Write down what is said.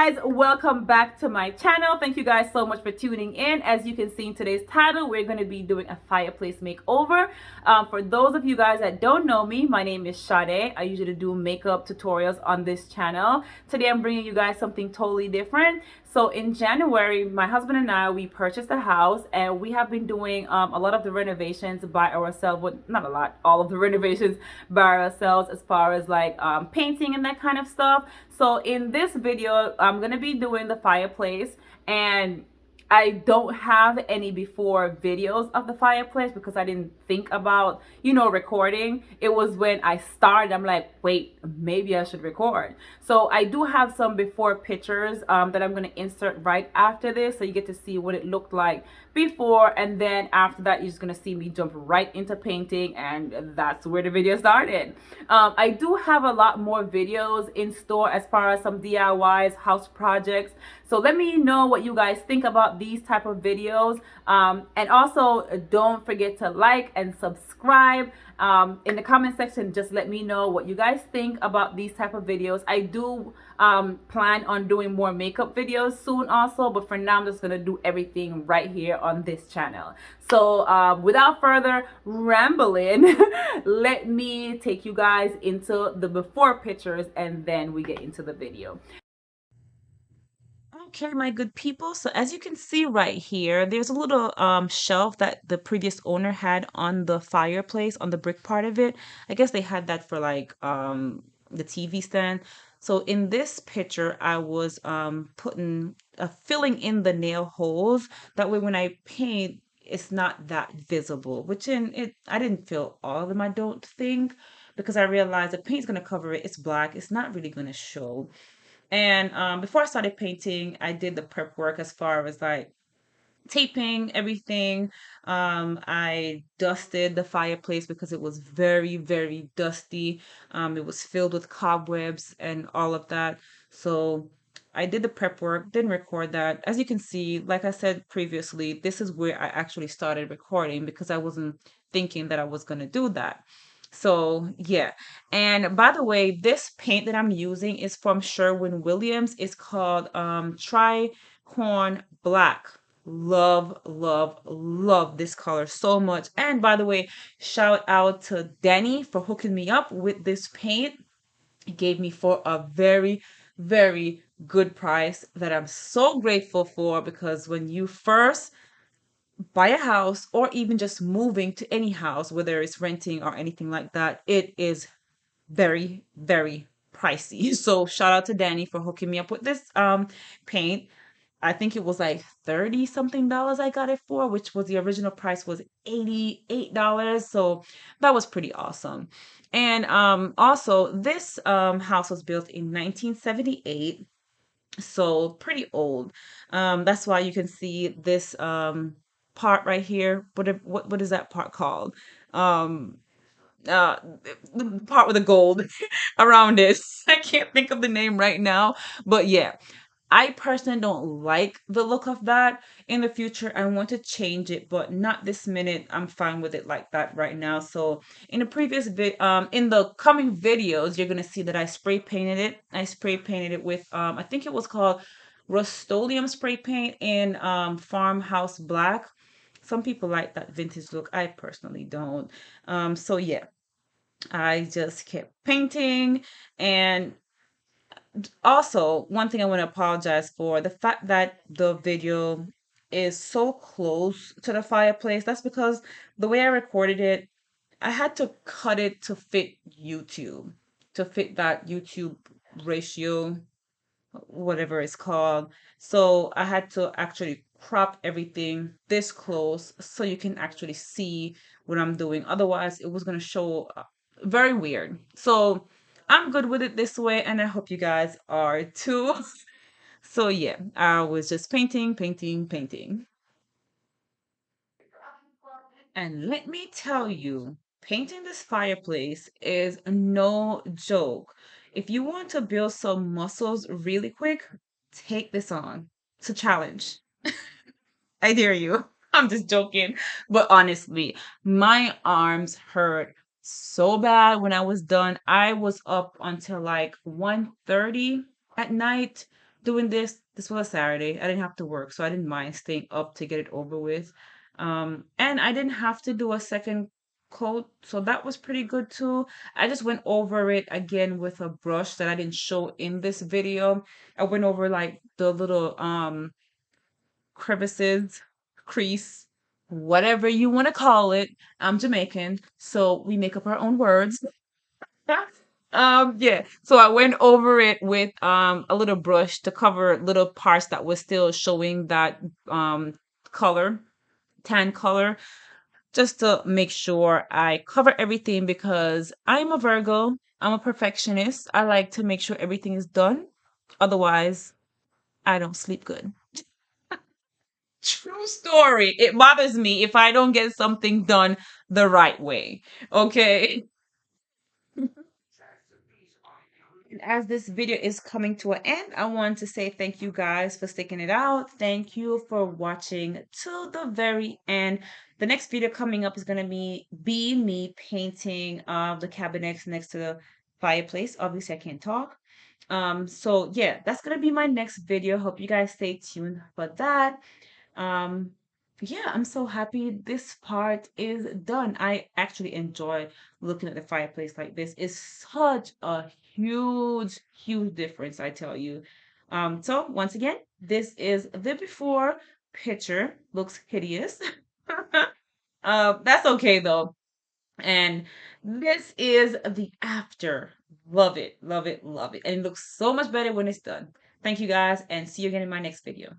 guys, welcome back to my channel. Thank you guys so much for tuning in. As you can see in today's title, we're going to be doing a fireplace makeover. For those of you guys that don't know me, my name is Sade. I usually do makeup tutorials on this channel. Today I'm bringing you guys something totally different. So in January, my husband and I, we purchased a house, and we have been doing a lot of the renovations by ourselves. Well, not a lot, all of the renovations by ourselves, as far as like painting and that kind of stuff. So in this video, I'm going to be doing the fireplace, and I don't have any before videos of the fireplace because I didn't think about, recording. It was when I started, I'm like, wait, maybe I should record. So I do have some before pictures that I'm going to insert right after this. So you get to see what it looked like before. And then after that, you're just going to see me jump right into painting. And that's where the video started. I do have a lot more videos in store as far as some DIYs, house projects. So let me know what you guys think about these type of videos. And also don't forget to like and subscribe. In the comment section, just let me know what you guys think about these type of videos. I do plan on doing more makeup videos soon also, but for now I'm just gonna do everything right here on this channel. So without further rambling, let me take you guys into the before pictures, and then we get into the video. Okay, my good people. So as you can see right here, there's a little shelf that the previous owner had on the fireplace, on the brick part of it. I guess they had that for like the TV stand. So in this picture, I was putting filling in the nail holes. That way when I paint, it's not that visible, which in it I didn't fill all of them, I don't think, because I realized the paint's gonna cover it. It's black. It's not really gonna show. And before I started painting, I did the prep work as far as like taping everything. I dusted the fireplace because it was very, very dusty. It was filled with cobwebs and all of that. So I did the prep work, didn't record that. As you can see, like I said previously, this is where I actually started recording because I wasn't thinking that I was going to do that. So yeah. And by the way, this paint that I'm using is from Sherwin Williams. It's called Tricorn Black. Love, love, love this color so much. And by the way, shout out to Danny for hooking me up with this paint. He gave me for a very, very good price that I'm so grateful for, because when you first buy a house or even just moving to any house, whether it's renting or anything like that, it is very, very pricey. So shout out to Danny for hooking me up with this paint. I think it was like 30 something dollars I got it for, which was the original price was $88. So that was pretty awesome. And also this house was built in 1978, so pretty old. That's why you can see this part right here. What is that part called? Um uh the part with the gold around it. I can't think of the name right now, but yeah, I personally don't like the look of that. In the future, I want to change it, but not this minute. I'm fine with it like that right now. So in the in the coming videos, you're gonna see that I spray painted it. I spray painted it with I think it was called Rust-Oleum spray paint in Farmhouse Black. Some people like that vintage look. I personally don't. So yeah, I just kept painting. And also, one thing I want to apologize for, the fact that the video is so close to the fireplace. That's because the way I recorded it, I had to cut it to fit YouTube, to fit that YouTube ratio, whatever it's called. So I had to actually crop everything this close so you can actually see what I'm doing. Otherwise, it was going to show very weird. So I'm good with it this way, and I hope you guys are too. So yeah, I was just painting, painting, painting. And let me tell you, painting this fireplace is no joke. If you want to build some muscles really quick, take this on. It's a challenge. I dare you. I'm just joking. But honestly, my arms hurt so bad when I was done. I was up until like 1:30 at night doing this. This was a Saturday. I didn't have to work, so I didn't mind staying up to get it over with. And I didn't have to do a second coat, so that was pretty good too. I just went over it again with a brush that I didn't show in this video. I went over like the little crevices, crease, whatever you want to call it. I'm Jamaican, so we make up our own words. Yeah. So I went over it with a little brush to cover little parts that was still showing that color, tan color, just to make sure I cover everything because I'm a Virgo. I'm a perfectionist. I like to make sure everything is done. Otherwise, I don't sleep good. True story. It bothers me if I don't get something done the right way. Okay. And as this video is coming to an end, I want to say thank you guys for sticking it out. Thank you for watching to the very end. The next video coming up is going to be me painting the cabinets next to the fireplace. Obviously, I can't talk. So yeah, that's going to be my next video. Hope you guys stay tuned for that. Um, yeah, I'm so happy this part is done. I actually enjoy looking at the fireplace like this. It's such a huge, huge difference, I tell you. So once again, this is the before picture. Looks hideous. That's okay though. And this is the after. Love it, love it, love it. And it looks so much better when it's done. Thank you guys, and see you again in my next video.